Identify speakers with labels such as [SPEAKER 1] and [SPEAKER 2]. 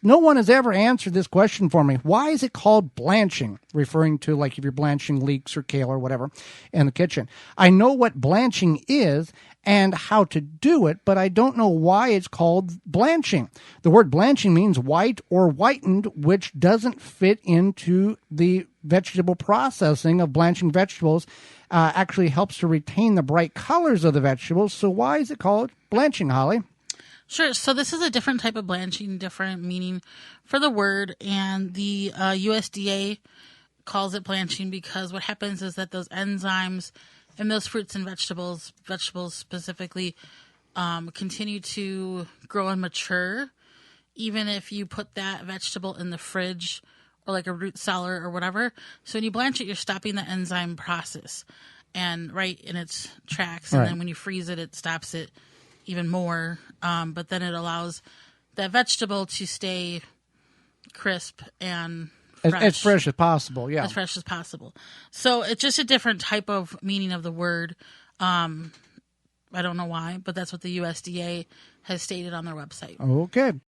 [SPEAKER 1] no one has ever answered this question for me. Why is it called blanching? Referring to like if you're blanching leeks or kale or whatever in the kitchen. I know what blanching is and how to do it, but I don't know why it's called blanching. The word blanching means white or whitened, which doesn't fit into the vegetable processing of blanching vegetables. Actually helps to retain the bright colors of the vegetables. So why is it called blanching, Holly?
[SPEAKER 2] Sure. So this is a different type of blanching, different meaning for the word, and the USDA calls it blanching because what happens is that those enzymes in those fruits and vegetables specifically, continue to grow and mature, even if you put that vegetable in the fridge or like a root cellar or whatever. So when you blanch it, you're stopping the enzyme process and right in its tracks. And
[SPEAKER 1] Right.
[SPEAKER 2] then when you freeze it, it stops it even more. But then it allows that vegetable to stay crisp and fresh.
[SPEAKER 1] As fresh as possible, yeah.
[SPEAKER 2] As fresh as possible. So it's just a different type of meaning of the word. I don't know why, but that's what the USDA has stated on their website.
[SPEAKER 1] Okay.